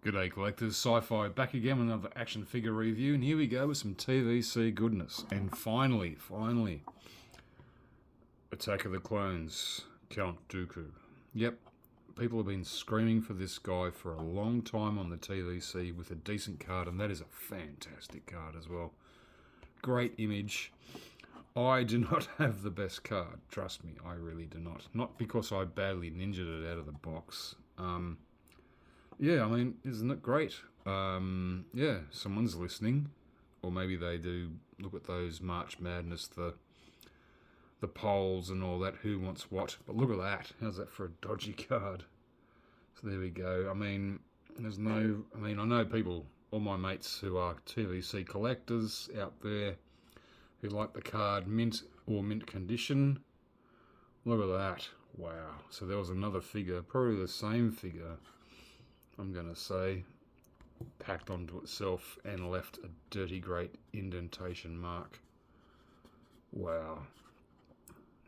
G'day collectors, Sci-Fi back again with another action figure review, and here we go with some TVC goodness. And finally, Attack of the Clones, Count Dooku. Yep, people have been screaming for this guy for a long time on the TVC with a decent card, and that is a fantastic card as well. Great image. I do not have the best card, trust me, I really do not. Not because I badly ninjaed it out of the box. Yeah, I mean, isn't it great? Yeah, someone's listening, or maybe they do look at those March Madness, the polls and all that, who wants what. But look at that. How's that for a dodgy card? So there we go. I mean, I know people, all my mates who are TVC collectors out there who like the card mint or mint condition. Look at that. Wow. So there was another figure, probably the same figure, I'm going to say, packed onto itself and left a dirty great indentation mark. Wow.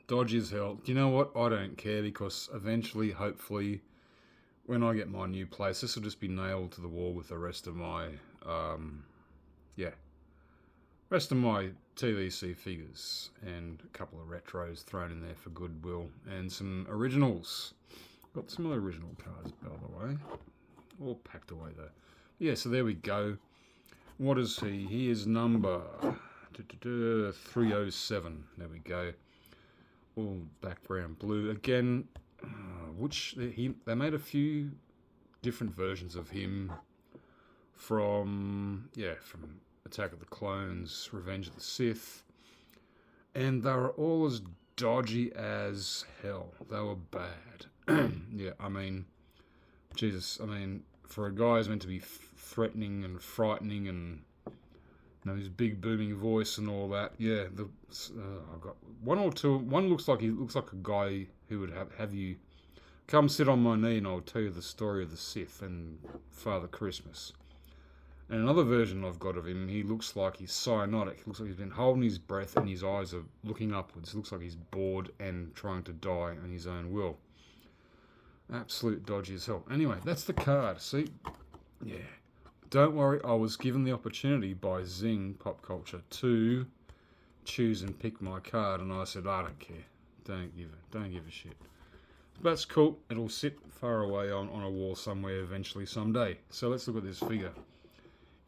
Dodgy as hell. Do you know what? I don't care, because eventually, hopefully, when I get my new place, this will just be nailed to the wall with the rest of my, rest of my TVC figures, and a couple of retros thrown in there for goodwill, and some originals. Got some original cards, by the way. All packed away though. Yeah, so there we go. What is he? He is number 307. There we go. All background blue. Again, they made a few different versions of him from Attack of the Clones, Revenge of the Sith, and they were all as dodgy as hell. They were bad. Yeah, I mean, Jesus, I mean, for a guy who's meant to be threatening and frightening and, his big booming voice and all that, yeah, I've got one or two. One looks like a guy who would have you come sit on my knee and I'll tell you the story of the Sith and Father Christmas. And another version I've got of him, he looks like he's cyanotic. He looks like he's been holding his breath and his eyes are looking upwards. It looks like he's bored and trying to die on his own will. Absolute dodgy as hell. Anyway, that's the card. See? Yeah. Don't worry, I was given the opportunity by Zing Pop Culture to choose and pick my card, and I said, I don't care. Don't give a shit. But that's cool. It'll sit far away on a wall somewhere eventually someday. So let's look at this figure.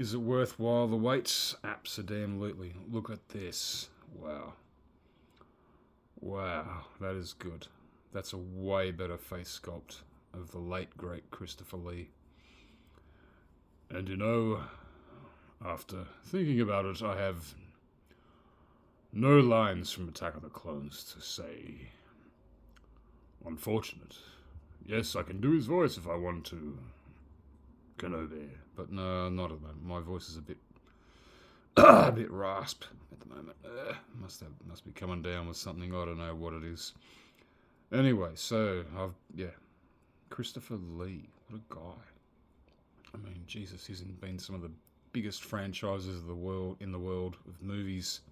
Is it worthwhile the wait? Absolutely. Look at this. Wow. Wow, that is good. That's a way better face sculpt of the late, great Christopher Lee. And after thinking about it, I have no lines from Attack of the Clones to say. Unfortunate. Yes, I can do his voice if I want to. Kenobi. But no, not at the moment. My voice is a bit rasp at the moment. Must be coming down with something. I don't know what it is. Anyway, so Christopher Lee, what a guy. I mean, Jesus, he's been some of the biggest franchises in the world of movies,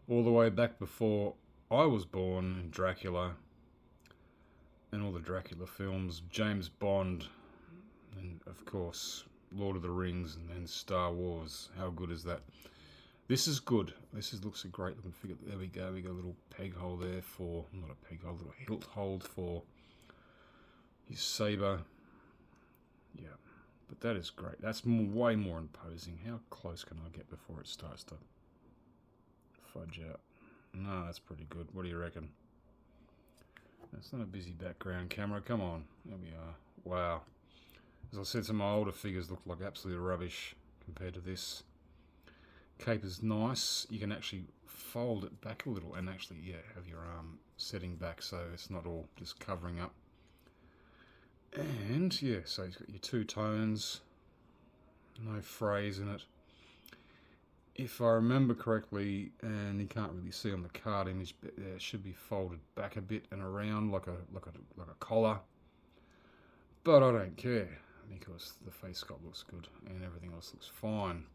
all the way back before I was born, in Dracula, and all the Dracula films, James Bond, and of course, Lord of the Rings, and then Star Wars. How good is that? This is good. Looks a great looking figure. There we go. We got a little peg hole there for, not a peg hole, a little hilt hold for his saber. Yeah, but that is great. That's way more imposing. How close can I get before it starts to fudge out? No, that's pretty good. What do you reckon? That's not a busy background camera. Come on. There we are. Wow. As I said, some of my older figures look like absolute rubbish compared to this. Cape is nice. You can actually fold it back a little and actually, have your arm setting back so it's not all just covering up. And, so it's got your two tones. No phrase in it. If I remember correctly, and you can't really see on the card image, but it should be folded back a bit and around like a collar. But I don't care, because the face sculpt looks good and everything else looks fine.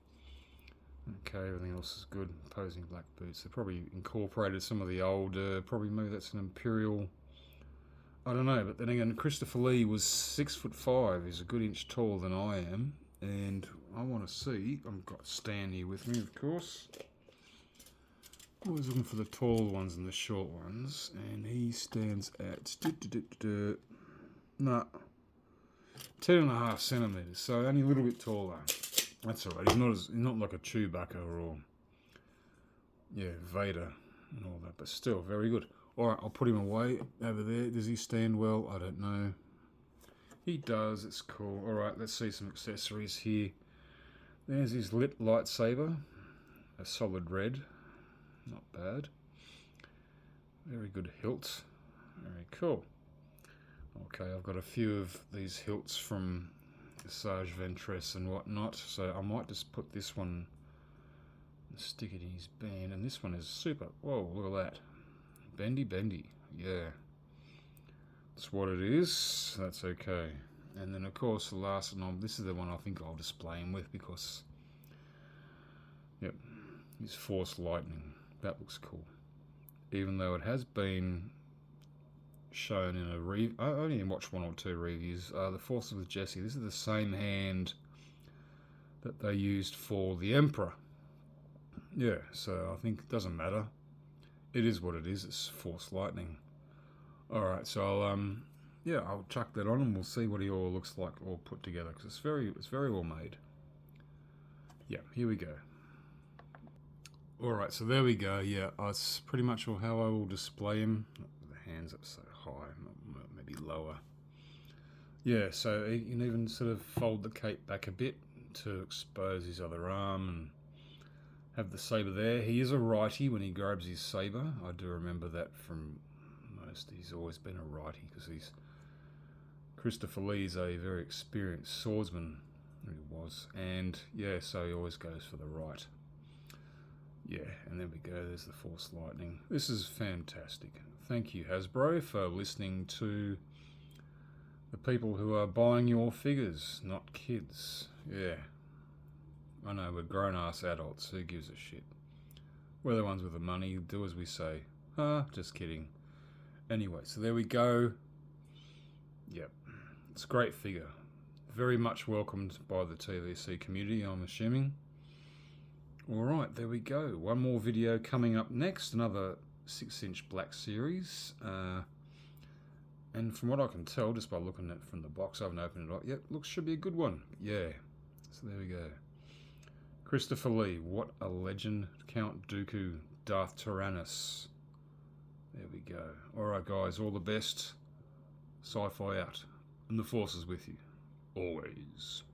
Okay, everything else is good. Posing black boots. They probably incorporated some of the old, maybe that's an Imperial I don't know, but then again, Christopher Lee was 6'5". He's a good inch taller than I am, and I want to see. I've got Stan here with me, of course. Always looking for the tall ones and the short ones, and he stands at 10.5 centimeters, so only a little bit taller. That's alright. He's not like a Chewbacca or Vader and all that, but still very good. Alright, I'll put him away over there. Does he stand well? I don't know. He does, it's cool. Alright, let's see some accessories here. There's his lit lightsaber. A solid red. Not bad. Very good hilt. Very cool. Okay, I've got a few of these hilts from Sage Ventress and whatnot, so I might just put this one and stick it in his band, and this one is super. Whoa, look at that. Bendy, yeah. That's what it is. That's okay. And then, of course, the last one, this is the one I think I'll display him with because, yep, his Force Lightning. That looks cool. Even though it has been shown in a review, I only watched 1 or 2 reviews. The Force with Jesse. This is the same hand that they used for the Emperor. Yeah, so I think it doesn't matter. It is what it is. It's Force Lightning. Alright, so I'll chuck that on and we'll see what he all looks like all put together because it's very well made. Yeah, here we go. Alright, so there we go. Yeah, that's pretty much how I will display him. The hands up so high, maybe lower. Yeah, so you can even sort of fold the cape back a bit to expose his other arm and have the saber there. He is a righty when he grabs his saber. I do remember that from most. He's always been a righty because Christopher Lee's a very experienced swordsman. He was, and yeah, so he always goes for the right. Yeah, and there we go. There's the Force Lightning. This is fantastic. Thank you, Hasbro, for listening to the people who are buying your figures, not kids. Yeah. I know, we're grown-ass adults. Who gives a shit? We're the ones with the money. Do as we say. Just kidding. Anyway, so there we go. Yep. It's a great figure. Very much welcomed by the TVC community, I'm assuming. Alright, there we go. One more video coming up next. Another 6-inch black series. And from what I can tell, just by looking at it from the box, I haven't opened it up yet. Looks should be a good one. Yeah. So there we go. Christopher Lee, what a legend. Count Dooku, Darth Tyrannus. There we go. Alright guys, all the best. Sci-fi out. And the Force is with you. Always.